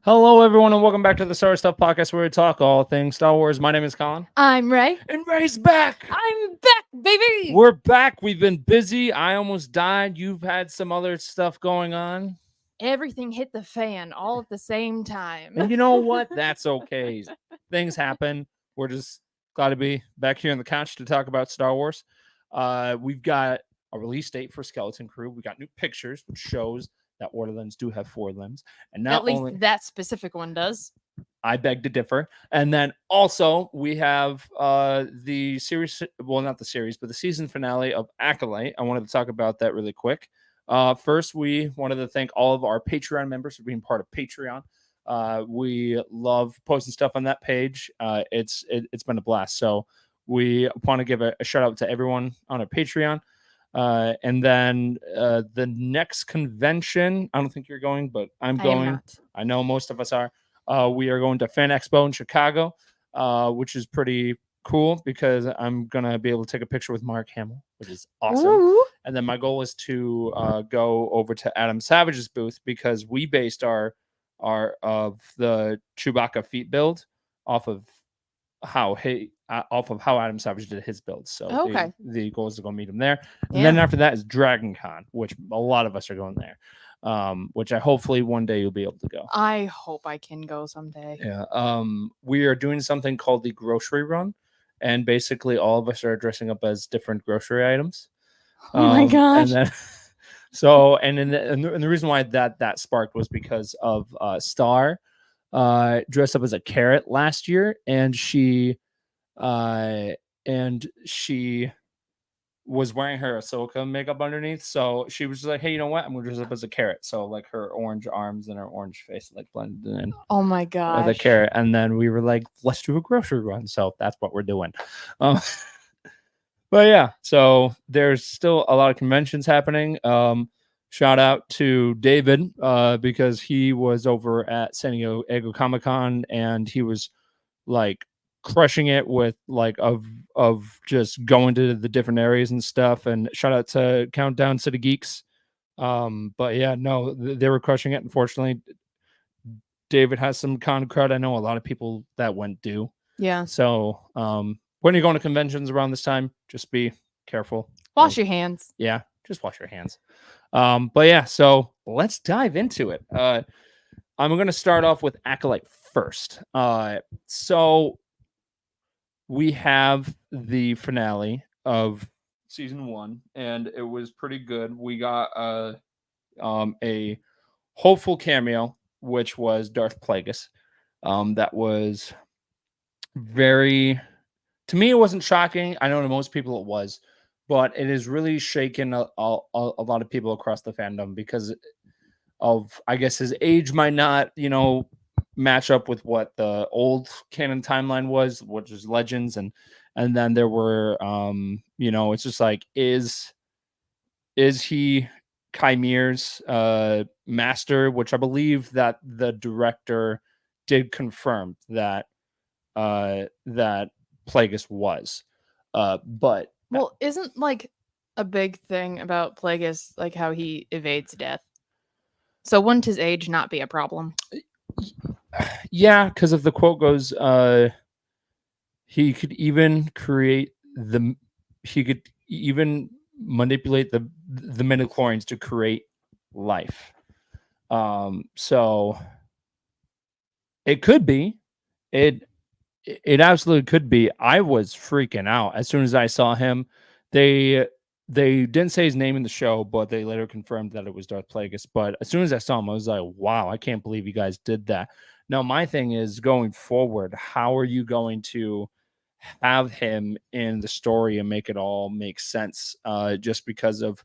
Hello, everyone, and welcome back to the Star Wars Stuff Podcast, where we talk all things Star Wars. My name is Colin, I'm Ray. and Ray's back. I'm back, baby. We're back. We've been busy. I almost died. You've had some other stuff going on, Everything hit the fan all at the same time. and you know what? That's okay. Things happen. We're just glad to be back here on the couch to talk about Star Wars. We've got a release date for Skeleton Crew. We got new pictures, which shows that Orderlands do have 4 limbs, and not At least only that specific one does. I beg to differ. And then also we have the series, well, not the series, but the season finale of Acolyte. I wanted to talk about that really quick. First, we wanted to thank all of our Patreon members for being part of Patreon. We love posting stuff on that page. It's been a blast. So we want to give a shout out to everyone on our Patreon. And then the next convention, I don't think you're going, but I'm going. I am not. I know most of us are. We are going to Fan Expo in Chicago, which is pretty cool because I'm going to be able to take a picture with Mark Hamill, which is awesome. Ooh. And then my goal is to go over to Adam Savage's booth because we based our of the Chewbacca feet build off of how Adam Savage did his build. So Okay. the goal is to go meet him there. And Yeah. then after that is Dragon Con, which a lot of us are going there. Which I hopefully one day you'll be able to go. I hope I can go someday. Yeah. We are doing something called the grocery run, and basically all of us are dressing up as different grocery items. Oh my gosh. And then, so and the reason why that sparked was because of Star dressed up as a carrot last year, and she was wearing her Ahsoka makeup underneath. So she was just like, hey, you know what? I'm going to dress up as a carrot. So like her orange arms and her orange face like blended in Oh my with gosh. a carrot. And then we were like, let's do a grocery run. So that's what we're doing. But yeah, so there's still a lot of conventions happening. Shout out to David because he was over at San Diego Comic-Con and he was like crushing it with like of just going to the different areas and stuff. And shout out to Countdown City Geeks. But yeah, no, they were crushing it. Unfortunately, David has some con crud. I know a lot of people that went do. Yeah. So when you're going to conventions around this time, just be careful. Wash your hands. Yeah, just wash your hands. But yeah, so let's dive into it. I'm going to start off with Acolyte first. So we have the finale of season 1, and it was pretty good. We got a hopeful cameo, which was Darth Plagueis. That was very, to me, it wasn't shocking. I know to most people it was, but it has really shaken a lot of people across the fandom because of, I guess, his age might not, match up with what the old canon timeline was, which is Legends, and then there were, it's just like, is he Chimere's master? Which I believe that the director did confirm that that Plagueis was, but Well, isn't like a big thing about Plagueis like how he evades death? So wouldn't his age not be a problem? yeah, because if the quote goes, he could even manipulate the midichlorians to create life. So it could be. It absolutely could be. I was freaking out as soon as I saw him. They didn't say his name in the show, but they later confirmed that it was Darth Plagueis. But as soon as I saw him, I was like, wow, I can't believe you guys did that. Now, my thing is going forward, how are you going to have him in the story and make it all make sense? Just because of,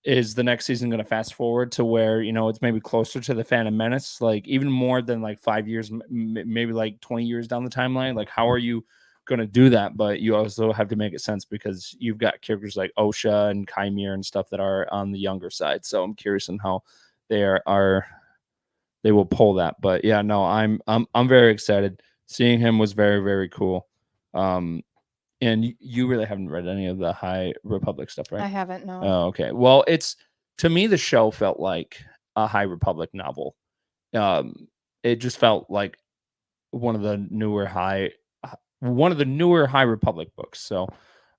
is the next season going to fast forward to where, it's maybe closer to the Phantom Menace, like even more than like 5 years, maybe like 20 years down the timeline? Like, how are you going to do that? But you also have to make it sense because you've got characters like Osha and Chimere and stuff that are on the younger side. So I'm curious on how they will pull that. But yeah, no, I'm very excited. Seeing him was very, very cool. And you really haven't read any of the High Republic stuff, right? I haven't, no. Oh, okay. Well, to me, the show felt like a High Republic novel. it just felt like one of the newer one of the newer High Republic books. So,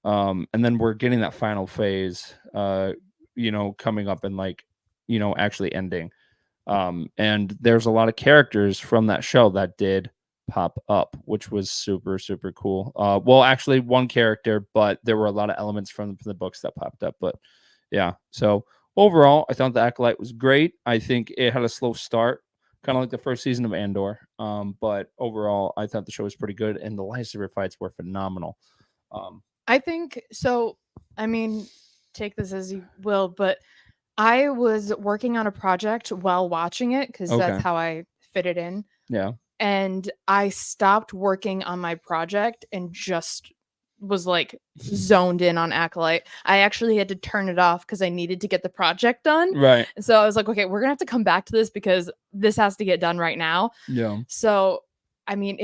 and then we're getting that final phase, coming up and like, actually ending. And there's a lot of characters from that show that did pop up, which was super, super cool. Well, actually, one character, but there were a lot of elements from the books that popped up. But yeah, so overall, I thought the Acolyte was great. I think it had a slow start, kind of like the first season of Andor. But overall, I thought the show was pretty good, and the lightsaber fights were phenomenal. I think so. I mean, take this as you will, but I was working on a project while watching it because that's Okay, how I fit it in. yeah, And I stopped working on my project and just was like zoned in on Acolyte. I actually had to turn it off because I needed to get the project done. right, And so I was like, okay, we're gonna have to come back to this because this has to get done right now. yeah, So I mean,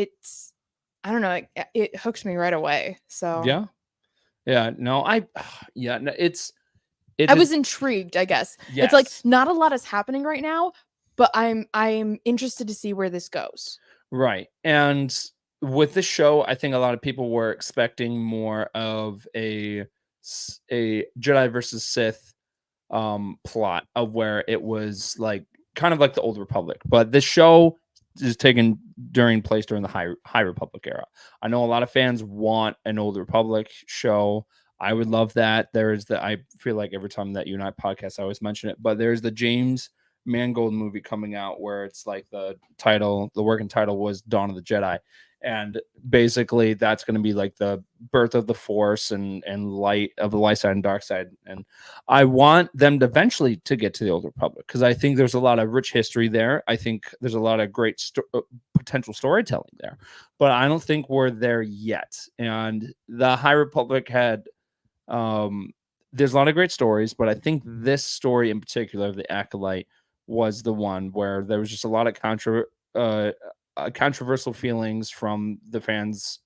I don't know, it hooks me right away. So yeah, yeah. No, yeah, no, it I just was intrigued, I guess. It's like yes. not a lot is happening right now, but I'm interested to see where this goes. Right. And with this show, I think a lot of people were expecting more of a Jedi versus Sith plot of where it was like kind of like the Old Republic. But this show is taken during place during the High Republic era. I know a lot of fans want an Old Republic show. I would love that. I feel like every time that you and I podcast, I always mention it, but there's the James Mangold movie coming out where it's like the working title was Dawn of the Jedi. And basically that's going to be like the birth of the Force and light of the light side and dark side. And I want them to eventually to get to the Old Republic because I think there's a lot of rich history there. I think there's a lot of great potential storytelling there, but I don't think we're there yet. And the High Republic had there's a lot of great stories, but I think this story in particular, the Acolyte, was the one where there was just a lot of controversial feelings from the fans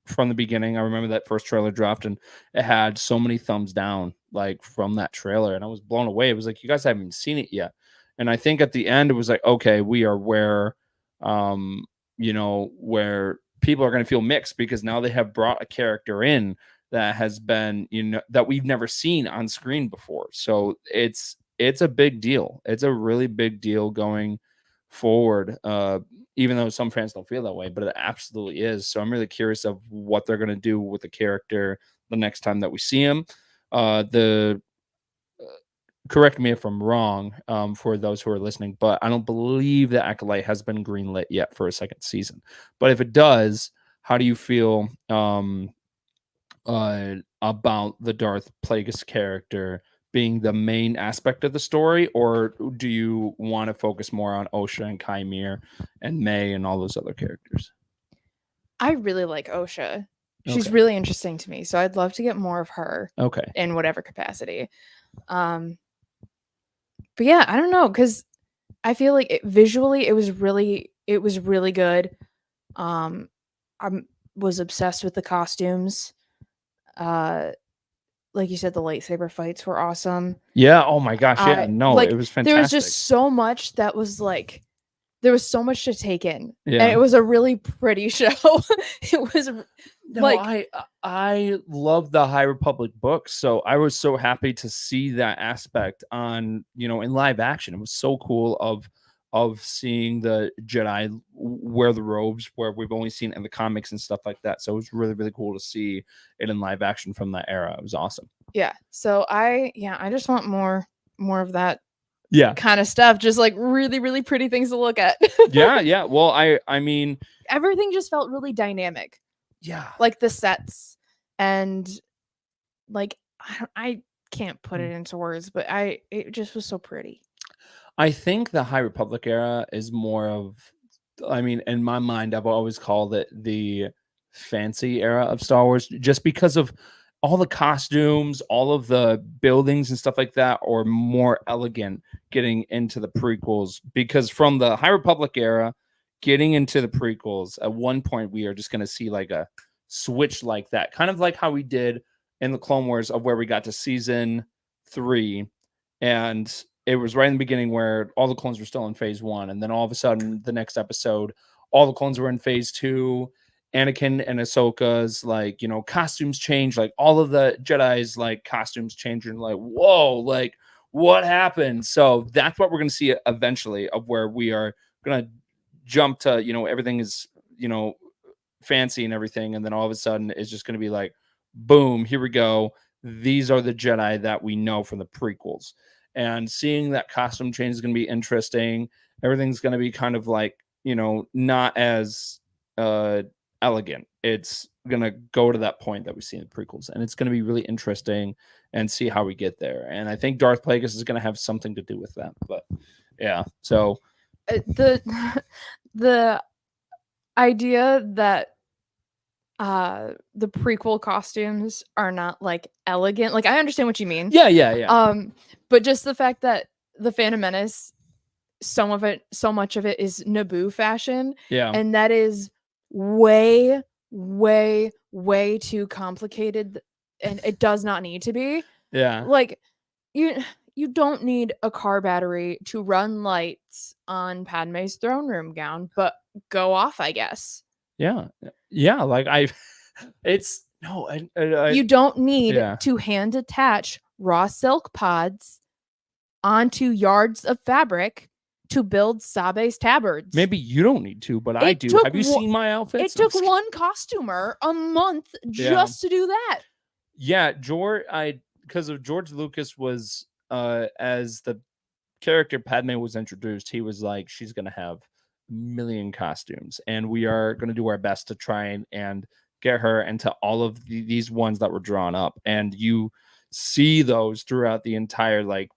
from the beginning. I remember that first trailer dropped and it had so many thumbs down like from that trailer, and I was blown away. It was like you guys haven't even seen it yet. And I think at the end it was like, okay, we are um where people are going to feel mixed because now they have brought a character in that has been, that we've never seen on screen before. So it's a big deal. It's a really big deal going forward. Even though some fans don't feel that way, but it absolutely is. So I'm really curious of what they're going to do with the character the next time that we see him. The Correct me if I'm wrong, for those who are listening, but I don't believe that Acolyte has been greenlit yet for a second season. But if it does, how do you feel about the Darth Plagueis character being the main aspect of the story, or do you want to focus more on Osha and Kymir and May and all those other characters? I really like Osha. She's Okay. really interesting to me, so I'd love to get more of her Okay. in whatever capacity. Um, but yeah, I don't know because I feel like visually it was really good. I was obsessed with the costumes. Uh, like you said, the lightsaber fights were awesome. Yeah. Oh my gosh. Yeah. I No, it like was there was fantastic. just so much that was like there was so much to take in, and Yeah. it was a really pretty show. It was No, like I love the High Republic books, so I was so happy to see that aspect on, in live action. It was so cool of seeing the Jedi wear the robes where we've only seen it in the comics and stuff like that. So it was really, really cool to see it in live action from that era. It was awesome. yeah. So I just want more of that Yeah. kind of stuff. Just like really, really pretty things to look at. Yeah, yeah. Well, I mean, Everything just felt really dynamic. yeah. Like the sets and like I can't put it into words, but it just was so pretty. I think the High Republic era is more of, I mean, in my mind, I've always called it the fancy era of Star Wars just because of all the costumes, all of the buildings and stuff like that are more elegant getting into the prequels. Because from the High Republic era, getting into the prequels, at one point, we are just going to see like a switch like that, kind of like how we did in the Clone Wars, of where we got to season 3 and it was right in the beginning where all the clones were still in phase 1, and then all of a sudden the next episode all the clones were in phase 2. Anakin and Ahsoka's like, costumes change, like all of the Jedi's like costumes change, and like, whoa, like what happened? So that's what we're going to see eventually, of where we are going to jump to, everything is, fancy and everything, and then all of a sudden it's just going to be like, boom, here we go. These are the Jedi that we know from the prequels. And seeing that costume change is going to be interesting. Everything's going to be kind of like, not as elegant. It's going to go to that point that we see in the prequels, and it's going to be really interesting and see how we get there. And I think Darth Plagueis is going to have something to do with that. But yeah, so the the idea that the prequel costumes are not like elegant, like I understand what you mean. yeah. But just the fact that the Phantom Menace, so much of it is Naboo fashion, Yeah. and that is way, way, way too complicated, and it does not need to be. Yeah. Like you don't need a car battery to run lights on Padme's throne room gown, but go off, I guess. Yeah. Yeah. Like it's no, You don't need yeah. to hand attach raw silk pods onto yards of fabric to build Sabe's tabards. Maybe you don't need to, but I do. Have you seen my outfits? It took one costumer a month just to do that. Yeah, because of George Lucas was as the character Padme was introduced, he was like, she's gonna have a million costumes, and we are gonna do our best to try and get her into all of these ones that were drawn up. And you see those throughout the entire, like,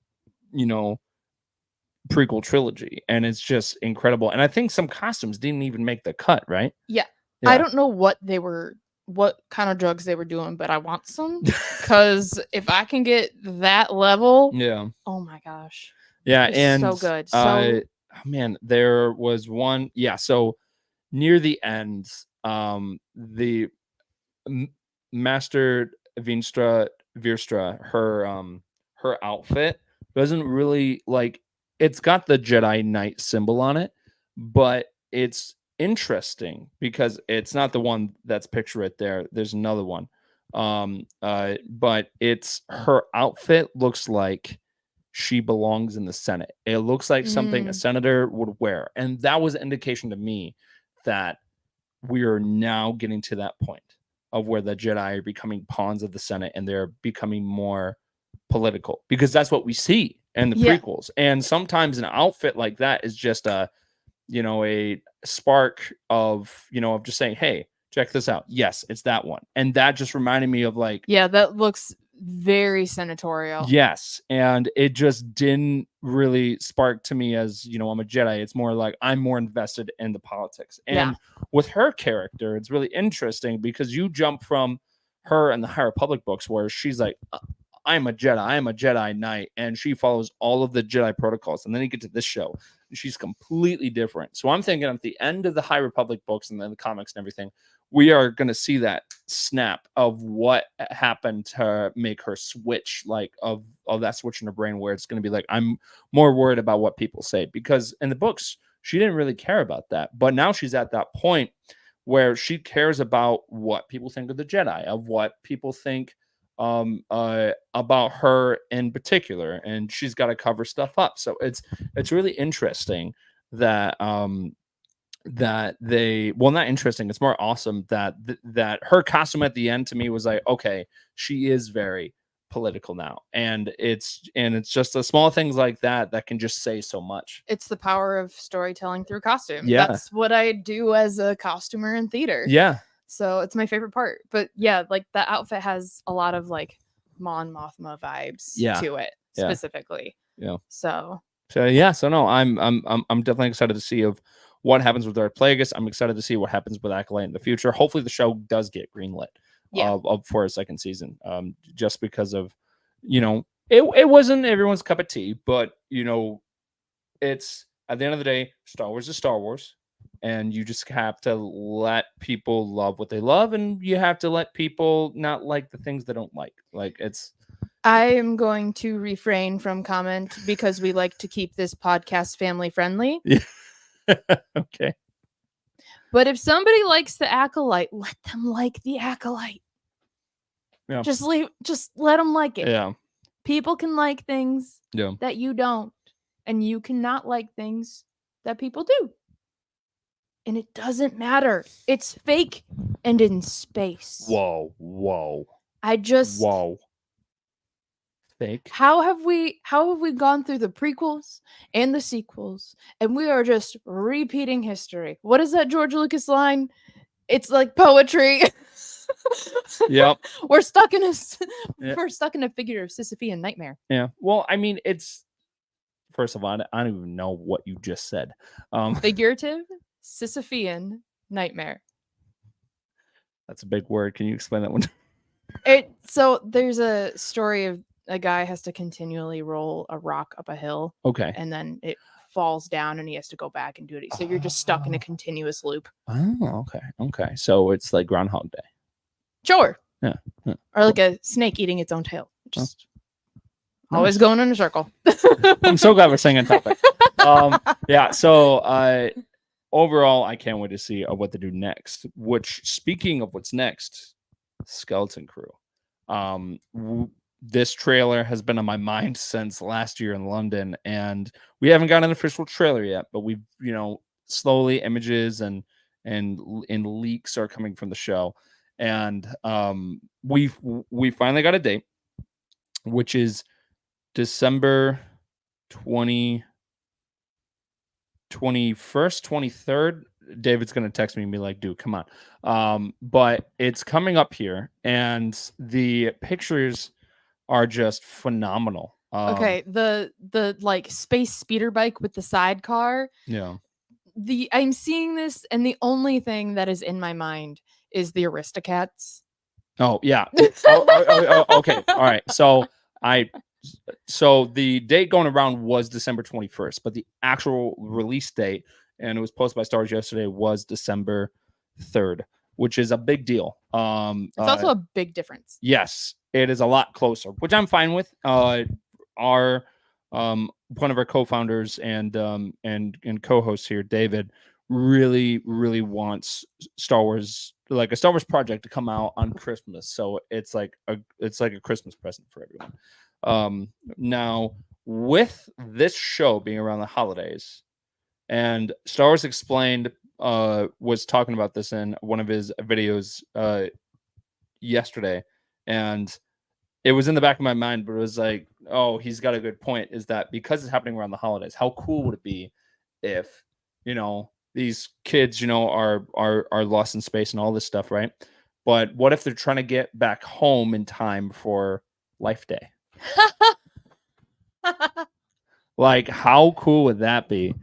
prequel trilogy, and it's just incredible. And I think some costumes didn't even make the cut, right? Yeah. I don't know what kind of drugs they were doing, but I want some, because if I can get that level, oh my gosh, and so good. Man, there was one, so near the end, the Master Virstra, her outfit doesn't really, like, it's got the Jedi Knight symbol on it, but it's interesting because it's not the one that's pictured right there. There's another one. But it's her outfit looks like she belongs in the Senate. It looks like something a senator would wear. And that was an indication to me that we are now getting to that point of where the Jedi are becoming pawns of the Senate, and they're becoming more political, because that's what we see in the prequels. And sometimes an outfit like that is just a spark of, of just saying, hey, check this out. Yes, it's that one. And that just reminded me of, like, that looks very senatorial. Yes. And it just didn't really spark to me as, I'm a Jedi. It's more like I'm more invested in the politics. And with her character, it's really interesting because you jump from her in the High Republic books, where she's like, I'm a Jedi Knight, and she follows all of the Jedi protocols. And then you get to this show, and she's completely different. So I'm thinking at the end of the High Republic books and then the comics and everything, we are going to see that snap of what happened to make her switch, like of that switch in her brain, where it's going to be like, I'm more worried about what people say, because in the books, she didn't really care about that. But now she's at that point where she cares about what people think of the Jedi, of what people think about her in particular, and she's got to cover stuff up. So it's really interesting that that they, well, not interesting, it's more awesome that that her costume at the end to me was like, okay, she is very political now, and it's just the small things like that that can just say so much. It's the power of storytelling through costume. That's what I do as a costumer in theater. So it's my favorite part. But like the outfit has a lot of like Mon Mothma vibes to it specifically. So no, I'm definitely excited to see of what happens with Darth Plagueis. I'm excited to see what happens with Acolyte in the future. Hopefully the show does get greenlit for a second season. Just because of, it wasn't everyone's cup of tea, but it's, at the end of the day, Star Wars is Star Wars, and you just have to let people love what they love, and you have to let people not like the things they don't like. Like, it's I am going to refrain from comment because we like to keep this podcast family friendly. Yeah. Okay. But if somebody likes the Acolyte, let them like the Acolyte. Yeah. Just let them like it. Yeah. People can like things Yeah. that you don't, and you cannot like things that people do. And it doesn't matter. It's fake and in space. Whoa. Whoa. I just Whoa. Fake. how have we gone through the prequels and the sequels and we are just repeating history? What is that George Lucas line? It's like poetry. Yep. We're stuck in a Yeah. we're stuck in a figure of Sisyphean nightmare. Yeah. Well, I mean, it's first of all, I don't even know what you just said. Figurative Sisyphean nightmare. That's a big word. Can you explain that one? So there's a story of a guy has to continually roll a rock up a hill. Okay. And then it falls down and he has to go back and do it. So you're just stuck in a continuous loop. Oh, okay. Okay. So it's like Groundhog Day. Sure. Yeah. Yeah. Or like a snake eating its own tail. Just always Nice. going in a circle. I'm so glad we're staying on topic. Yeah. So overall, I can't wait to see what they do next. Which, speaking of what's next, Skeleton Crew. This trailer has been on my mind since last year in London, and we haven't got an official trailer yet, but we've, slowly images and leaks are coming from the show, and we finally got a date, which is December 21st, 23rd. David's going to text me and be like, dude, come on. But it's coming up here, and the pictures are just phenomenal. Okay, the like space speeder bike with the sidecar. Yeah. I'm seeing this, and the only thing that is in my mind is the Aristocats. Oh yeah. Okay. All right. So the date going around was December 21st, but the actual release date, and it was posted by Stars yesterday, was December 3rd, which is a big deal. It's also a big difference. Yes, it is a lot closer, which I'm fine with. Our one of our co-founders and co-hosts here, David, really wants Star Wars, like a Star Wars project, to come out on Christmas. So it's like a Christmas present for everyone. Now with this show being around the holidays, and Star Wars Explained was talking about this in one of his videos yesterday, and it was in the back of my mind, but it was like, oh, he's got a good point, is that because it's happening around the holidays, how cool would it be if, these kids, are lost in space and all this stuff, right? But what if they're trying to get back home in time for Life Day? Like, how cool would that be?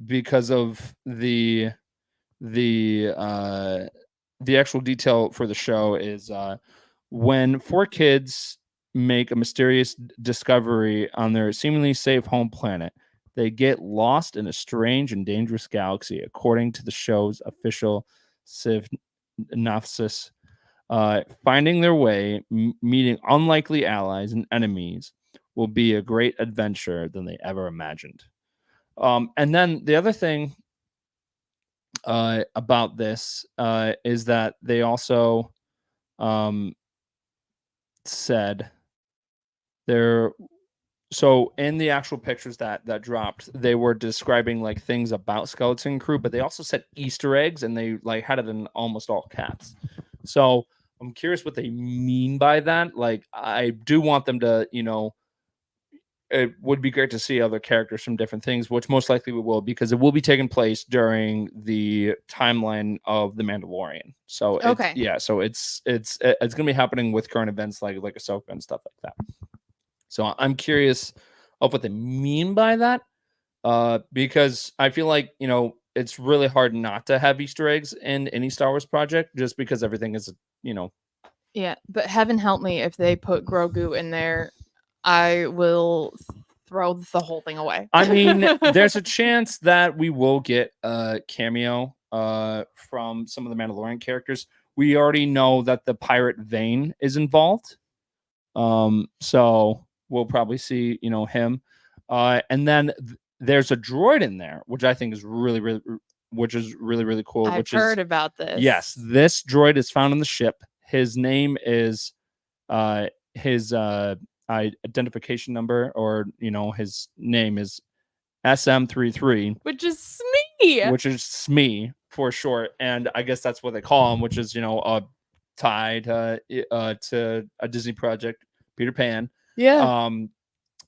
Because of the actual detail for the show is when 4 kids make a mysterious discovery on their seemingly safe home planet, they get lost in a strange and dangerous galaxy, according to the show's official synopsis. Finding their way, meeting unlikely allies and enemies, will be a great adventure than they ever imagined. And then the other thing about this is that they also said so in the actual pictures that dropped, they were describing like things about Skeleton Crew, but they also said Easter eggs, and they like had it in almost all caps. So I'm curious what they mean by that. Like, I do want them to, it would be great to see other characters from different things, which most likely we will, because it will be taking place during the timeline of The Mandalorian. So Okay. So it's going to be happening with current events like Ahsoka and stuff like that. So I'm curious of what they mean by that, because I feel like, it's really hard not to have Easter eggs in any Star Wars project, just because everything is, Yeah, but heaven help me if they put Grogu in there. I will throw the whole thing away. I mean, there's a chance that we will get a cameo from some of the Mandalorian characters. We already know that the pirate Vane is involved. So we'll probably see, him. And then there's a droid in there, which I think is which is really, really cool. I've Which is heard about this. yes, this droid is found on the ship. His name is his identification number, or his name is SM33, which is me. which is SME for short, and I guess that's what they call him, which is tied to a Disney project, Peter Pan. Yeah.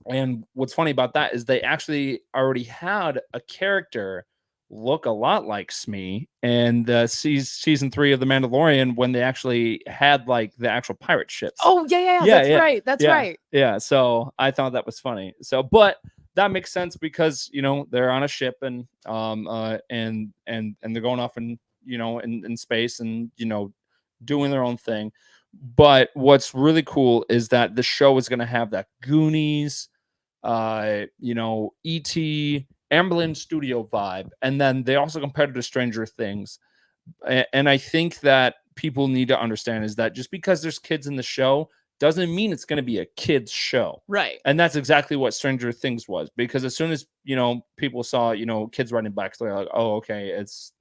And what's funny about that is they actually already had a character look a lot like Smee in the season 3 of The Mandalorian, when they actually had like the actual pirate ships. Oh yeah. That's right. That's right. Yeah. So I thought that was funny. So, but that makes sense because they're on a ship, and they're going off in space, and doing their own thing. But what's really cool is that the show is going to have that Goonies, E.T., Amblin Studio vibe, and then they also compared it to Stranger Things. And I think that people need to understand is that just because there's kids in the show doesn't mean it's going to be a kids show. Right. And that's exactly what Stranger Things was, because as soon as people saw kids riding bikes, they're like, oh, okay, it's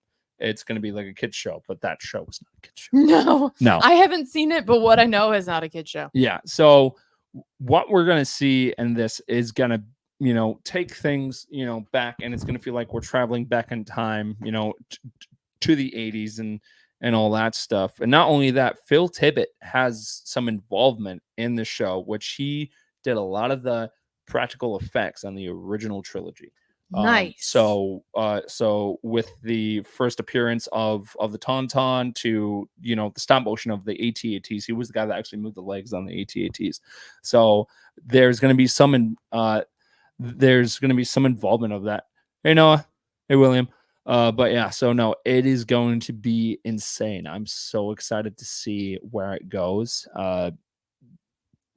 going to be like a kids show. But that show was not a kids show. No, I haven't seen it, but what I know is not a kids show. Yeah. So what we're going to see in this is going to take things back, and it's going to feel like we're traveling back in time to the 80s and all that stuff. And not only that, Phil Tippett has some involvement in the show, which he did a lot of the practical effects on the original trilogy. Nice. So with the first appearance of the Tauntaun to the stop motion of the AT-ATs, he was the guy that actually moved the legs on the AT-ATs. So there's going to be some involvement of that. Hey Noah, hey William. But yeah, so no, it is going to be insane. I'm so excited to see where it goes.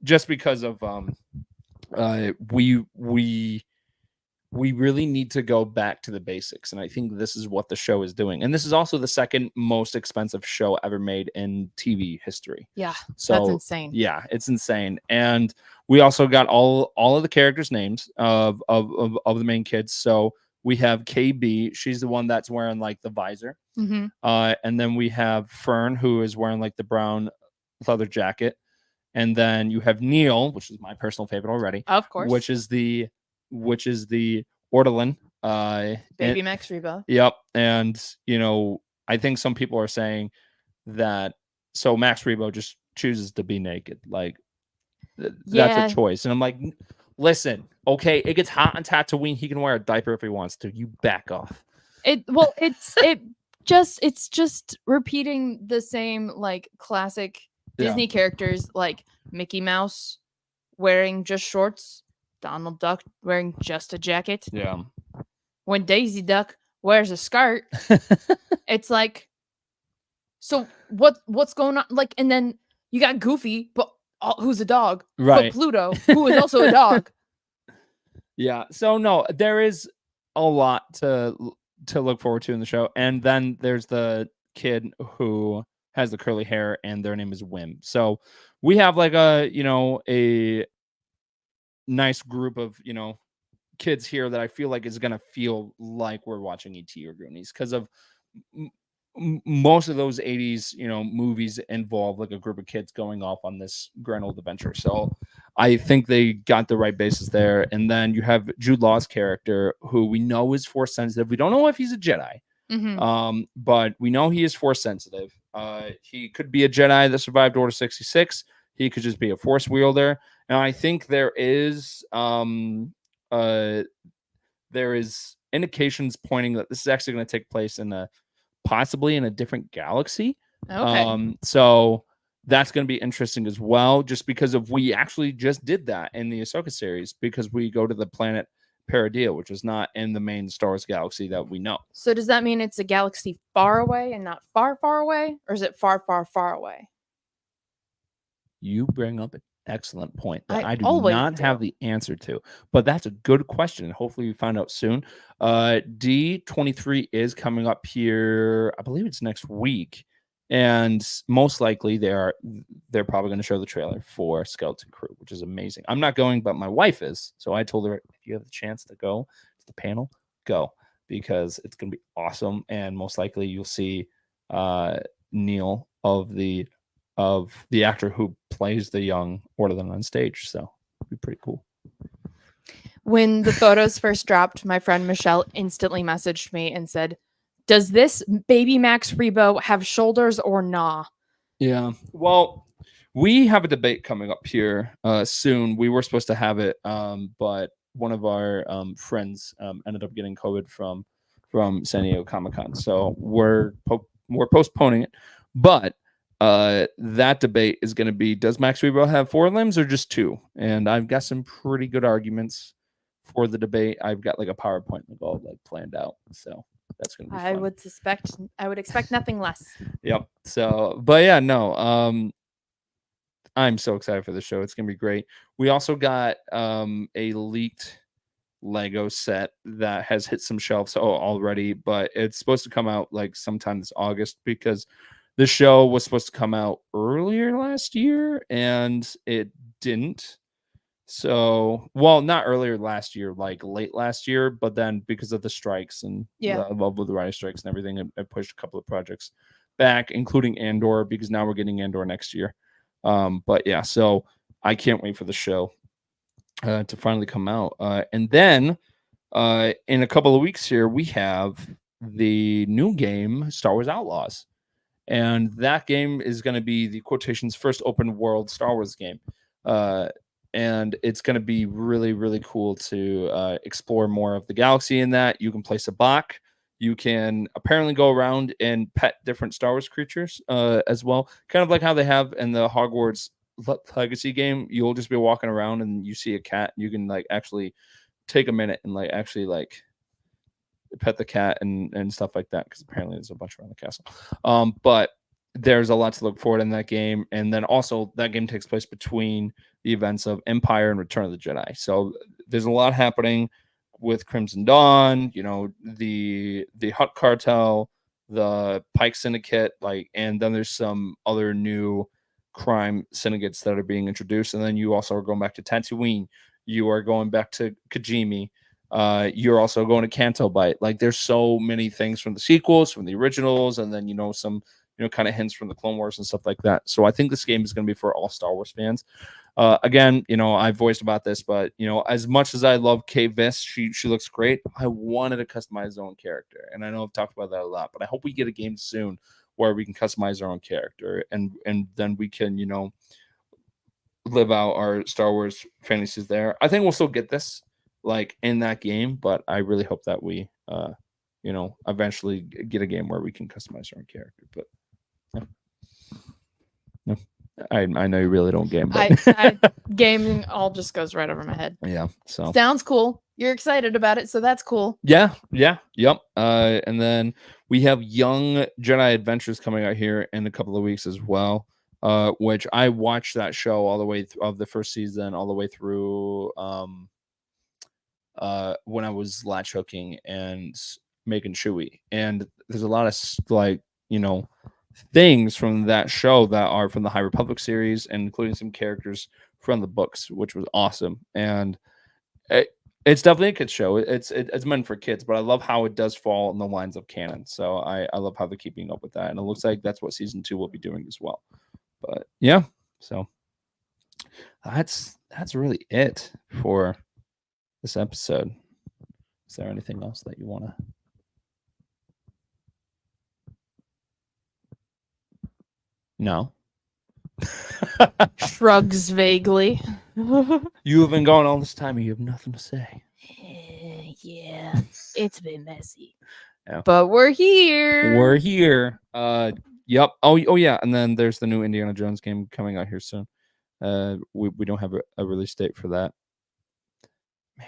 Just because of we really need to go back to the basics, and I think this is what the show is doing. And this is also the second most expensive show ever made in TV history. Yeah, so that's insane. Yeah, it's insane. And we also got all of the characters' names of the main kids. So we have KB, she's the one that's wearing like the visor. Mm-hmm. And then we have Fern, who is wearing like the brown leather jacket. And then you have Neil, which is my personal favorite already. Of course. Which is the ortolan, baby Max Rebo. Yep. And I think some people are saying that so Max Rebo just chooses to be naked, like that's a choice. And I'm like, listen, okay, it gets hot on Tatooine, he can wear a diaper if he wants to. You back off. It's just repeating the same like classic Disney characters, like Mickey Mouse wearing just shorts, Donald Duck wearing just a jacket. Yeah. When Daisy Duck wears a skirt, it's like, so what's going on? Like, and then you got Goofy, but who's a dog, right? But Pluto, who is also a dog. Yeah. So no, there is a lot to look forward to in the show, and then there's the kid who has the curly hair, and their name is Wim. So we have like a nice group of kids here that I feel like is gonna feel like we're watching E.T. or Goonies, because of most of those 80s movies involve like a group of kids going off on this grand old adventure. So I think they got the right basis there. And then you have Jude Law's character, who we know is force sensitive. We don't know if he's a Jedi. Mm-hmm. But we know he is force sensitive. He could be a Jedi that survived Order 66. He could just be a force wielder. And I think there is indications pointing that this is actually going to take place possibly in a different galaxy. Okay. So that's going to be interesting as well, just because we actually just did that in the Ahsoka series, because we go to the planet Paradia, which is not in the main Star Wars galaxy that we know. So does that mean it's a galaxy far away and not far, far away? Or is it far, far, far away? You bring up an excellent point that I do not have the answer to, but that's a good question. Hopefully we find out soon. D23 is coming up here. I believe it's next week. and most likely they're probably going to show the trailer for Skeleton Crew, which is amazing. I'm not going, but my wife is, so I told her if you have the chance to go to the panel, go, because it's going to be awesome, and most likely you'll see Neil of the actor who plays the young Ortolan on stage, so it'll be pretty cool. When the photos first dropped, my friend Michelle instantly messaged me and said, "Does this baby Max Rebo have shoulders or nah?" Yeah. Well, we have a debate coming up here soon. We were supposed to have it, but one of our friends ended up getting COVID from San Diego Comic Con, so we're postponing it. But that debate is going to be: does Max Rebo have 4 limbs or just 2? And I've got some pretty good arguments for the debate. I've got like a PowerPoint like planned out, so that's going to be fun. I would expect nothing less. Yep. So, but yeah, no. I'm so excited for the show. It's gonna be great. We also got a leaked Lego set that has hit some shelves already, but it's supposed to come out like sometime this August because the show was supposed to come out earlier last year and it didn't. So, well, not earlier last year, like late last year, but then because of the strikes and the writer strikes and everything, it pushed a couple of projects back, including Andor, because now we're getting Andor next year. But yeah, so I can't wait for the show to finally come out. And then in a couple of weeks here, we have the new game, Star Wars Outlaws. And that game is going to be the quotations first open world Star Wars game. And it's going to be really, really cool to explore more of the galaxy in that. You can play Sabacc. You can apparently go around and pet different Star Wars creatures as well. Kind of like how they have in the Hogwarts Legacy game. You'll just be walking around and you see a cat. You can like actually take a minute and like actually like pet the cat and stuff like that, because apparently there's a bunch around the castle. But there's a lot to look forward in that game. And then also that game takes place between the events of Empire and Return of the Jedi. So there's a lot happening with Crimson Dawn, you know, the Hutt Cartel, the Pike Syndicate, like, and then there's some other new crime syndicates that are being introduced. And then you also are going back to Tatooine. You are going back to Kajimi. You're also going to Canto Bight. Like, there's so many things from the sequels, from the originals, and then, you know, some, you know, kind of hints from the Clone Wars and stuff like that. So I think this game is going to be for all Star Wars fans. Again, you know, I've voiced about this, but, you know, as much as I love Kay Viss, she looks great. I wanted to customize his own character. And I know I've talked about that a lot, but I hope we get a game soon where we can customize our own character and then we can, you know, live out our Star Wars fantasies there. I think we'll still get this like in that game, but I really hope that we you know, eventually get a game where we can customize our own character. But yeah. I know you really don't game, but gaming all just goes right over my head. Yeah, so sounds cool. You're excited about it, so that's cool. Yeah, yep. And then we have Young Jedi Adventures coming out here in a couple of weeks as well. Which I watched that show all the way of the first season all the way through when I was latch hooking and making Chewy. And there's a lot of like, you know, things from that show that are from the High Republic series, and including some characters from the books, which was awesome. And it's definitely a kids show. It's meant for kids, but I love how it does fall in the lines of canon. So I love how they're keeping up with that, and it looks like that's what season 2 will be doing as well. But yeah, so that's really it for this episode. Is there anything else that you want to? No. Shrugs vaguely. You have been gone all this time and you have nothing to say. Yeah, it's been messy. Yeah. But we're here. We're here. Yep. Oh yeah. And then there's the new Indiana Jones game coming out here soon. We don't have a release date for that. Man,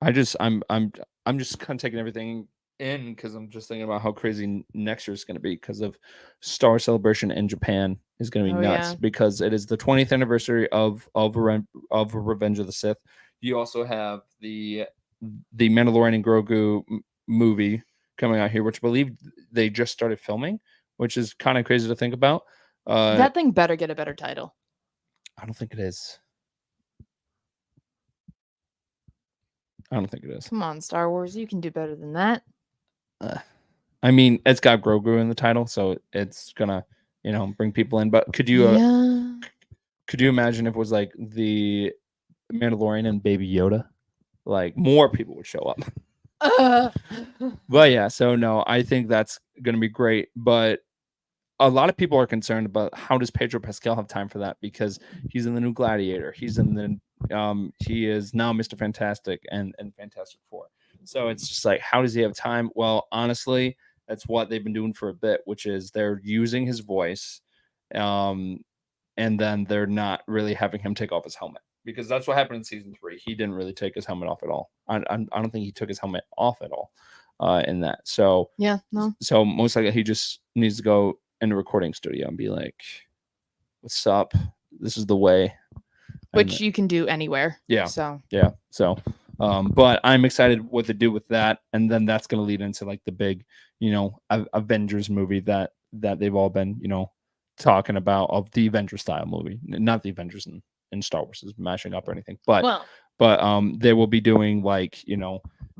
I'm just kind of taking everything in because I'm just thinking about how crazy next year is going to be because of Star Wars Celebration in Japan is going to be nuts because it is the 20th anniversary of Revenge of the Sith. You also have the Mandalorian and Grogu movie coming out here, which I believe they just started filming, which is kind of crazy to think about. That thing better get a better title. I don't think it is. I don't think it is. Come on, Star Wars, you can do better than that. I mean, it's got Grogu in the title, so it's gonna, bring people in. But could you imagine if it was like the Mandalorian and Baby Yoda? Like more people would show up. But yeah, so no, I think that's gonna be great. But a lot of people are concerned about how does Pedro Pascal have time for that, because he's in the new Gladiator. He's in the he is now Mr. Fantastic and Fantastic Four. So it's just like, how does he have time? Well, honestly, that's what they've been doing for a bit, which is they're using his voice, and then they're not really having him take off his helmet, because that's what happened in season 3. He didn't really take his helmet off at all. I don't think he took his helmet off at all in that. So yeah, no. So most likely he just needs to go in a recording studio and be like, "What's up? This is the way." Which you can do anywhere. Yeah. So yeah. So, but I'm excited what to do with that, and then that's going to lead into like the big, Avengers movie that they've all been, talking about, of the Avengers style movie, not the Avengers in Star Wars is mashing up or anything, but they will be doing like,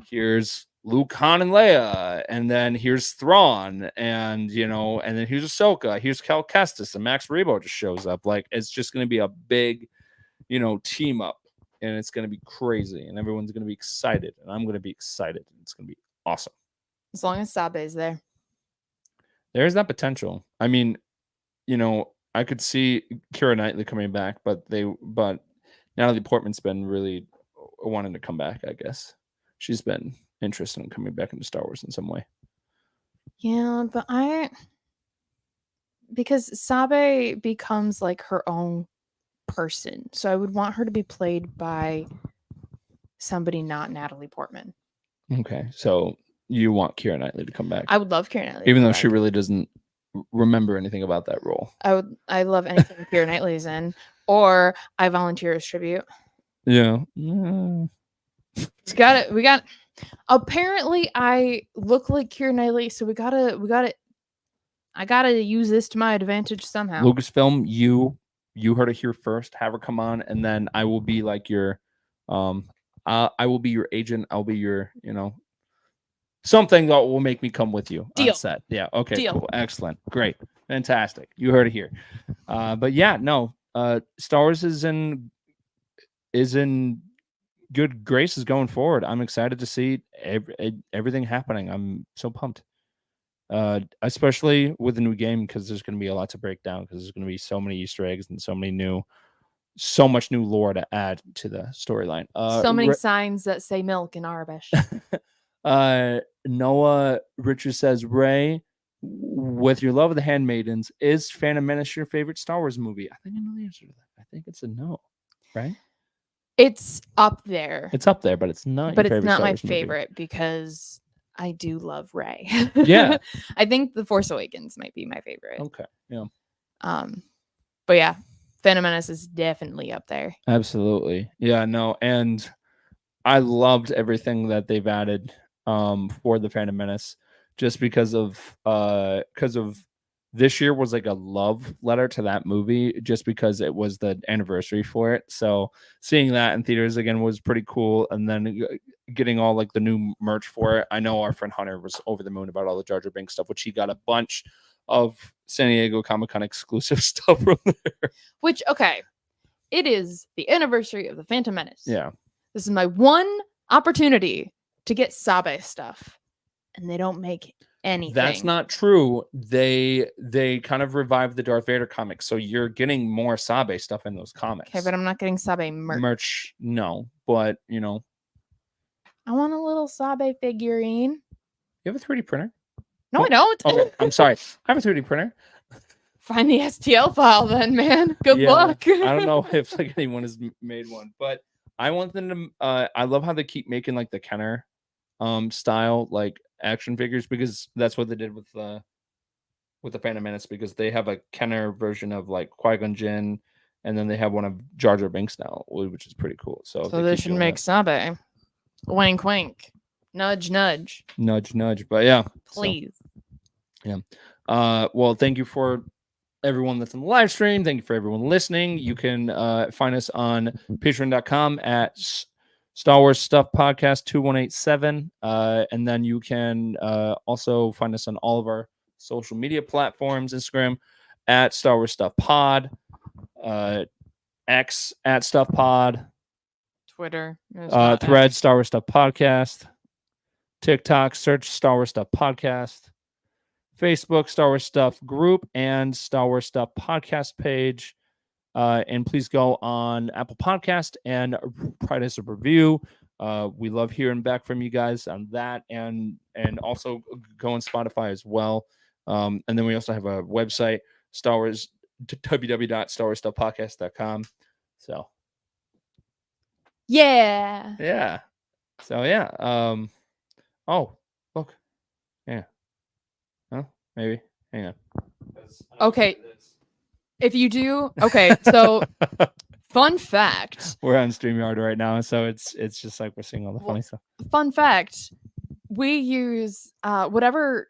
here's Luke, Han, and Leia, and then here's Thrawn, and and then here's Ahsoka, here's Cal Kestis, and Max Rebo just shows up. Like, it's just going to be a big, team up, and it's going to be crazy, and everyone's going to be excited, and I'm going to be excited, and it's going to be awesome. As long as Sabe's there. There's that potential. I mean, I could see Keira Knightley coming back, but Natalie Portman's been really wanting to come back, I guess. She's been interested in coming back into Star Wars in some way. Yeah, but because Sabe becomes like her own person. So I would want her to be played by somebody not Natalie Portman. Okay. So you want Keira Knightley to come back? I would love Keira Knightley. Even though she really doesn't remember anything about that role. I love anything Keira Knightley's in, or I volunteer as tribute. Yeah. We got apparently I look like Keira Knightley, so we gotta I gotta use this to my advantage somehow. Lucasfilm, you heard it here first. Have her come on, and then I will be like your I will be your agent. I'll be your, something that will make me come with you on set. Yeah. Okay. Deal. Cool. Excellent. Great. Fantastic. You heard it here. But yeah, no. Star Wars is in good graces going forward. I'm excited to see everything happening. I'm so pumped. Especially with the new game, because there's going to be a lot to break down, because there's going to be so many Easter eggs and so much new lore to add to the storyline. So many signs that say milk in Arabic. Noah Richards says, Ray, with your love of the Handmaidens, is Phantom Menace your favorite Star Wars movie? I think I know the answer to that. I think it's a no, right? It's up there. It's up there, but it's not. But it's not my favorite because I do love Rey. Yeah. I think The Force Awakens might be my favorite. Okay. Yeah. But yeah, Phantom Menace is definitely up there. Absolutely. Yeah, no, and I loved everything that they've added for the Phantom Menace, just because of this year was like a love letter to that movie, just because it was the anniversary for it. So seeing that in theaters again was pretty cool, and then getting all like the new merch for it. I know our friend Hunter was over the moon about all the Jar Jar Binks stuff, which he got a bunch of San Diego Comic-Con exclusive stuff from there. Which, okay, it is the anniversary of the Phantom Menace. Yeah. This is my one opportunity to get Sabe stuff, and they don't make anything. That's not true. They kind of revived the Darth Vader comics, so you're getting more Sabe stuff in those comics. Okay, but I'm not getting Sabe merch. No, but I want a little Sabe figurine. You have a 3D printer? No, I don't. Okay, I'm sorry. I have a 3D printer. Find the STL file then, man. Good luck. I don't know if like anyone has made one, but I want them to. I love how they keep making like the Kenner style like action figures, because that's what they did with the Phantom Menace, because they have a Kenner version of like Qui-Gon Jinn, and then they have one of Jar Jar Binks now, which is pretty cool. So they should make Sabe. Wink, wink. Nudge, nudge. Nudge, nudge. But yeah. Please. Well, thank you for everyone that's on the live stream. Thank you for everyone listening. You can find us on patreon.com at Star Wars Stuff Podcast 2187. And then you can also find us on all of our social media platforms, Instagram at Star Wars Stuff Pod, X at Stuff Pod, Twitter, Thread, Star Wars Stuff Podcast, TikTok, search Star Wars Stuff Podcast, Facebook, Star Wars Stuff Group, and Star Wars Stuff Podcast page. And please go on Apple Podcast and write us a review. We love hearing back from you guys on that, and also go on Spotify as well. And then we also have a website, Star Wars www.starwarsstuffpodcast.com. So yeah. So yeah. Oh, look. Yeah. Huh? Maybe. Hang on. Okay. If you do, okay. So, fun fact. We're on StreamYard right now, so it's just like we're seeing all the funny stuff. Fun fact: we use whatever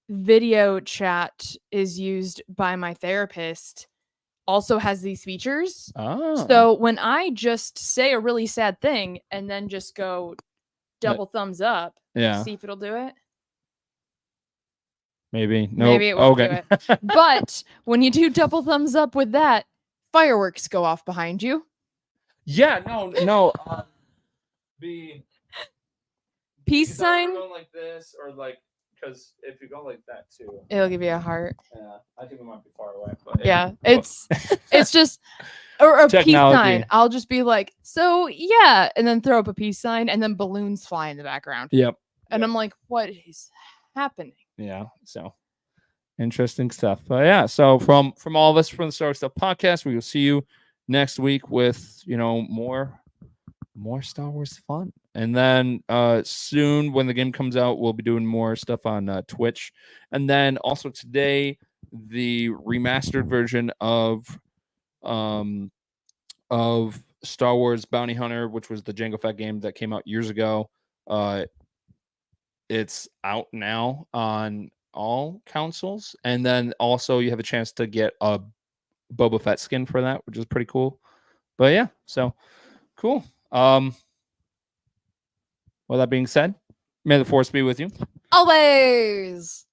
video chat is used by my therapist also has these features. Oh. So when I just say a really sad thing and then just go double thumbs up, see if it'll do it. Maybe. Nope. Maybe it won't do it. But when you do double thumbs up with that, fireworks go off behind you. Yeah, no. The peace sign. Going like this, or like, because if you go like that too, it'll give you a heart. Yeah, I think it might be far away. But yeah, it's just or a peace sign. I'll just be like, so yeah, and then throw up a peace sign, and then balloons fly in the background. Yep. And I'm like, what is happening? Yeah. So interesting stuff. But yeah, so from all of us from the Star Wars Stuff Podcast, we will see you next week with more Star Wars fun. And then soon when the game comes out, we'll be doing more stuff on Twitch. And then also today, the remastered version of Star Wars Bounty Hunter, which was the Jango Fett game that came out years ago. It's out now on all consoles. And then also you have a chance to get a Boba Fett skin for that, which is pretty cool. But yeah, so cool. Well, that being said, may the Force be with you. Always.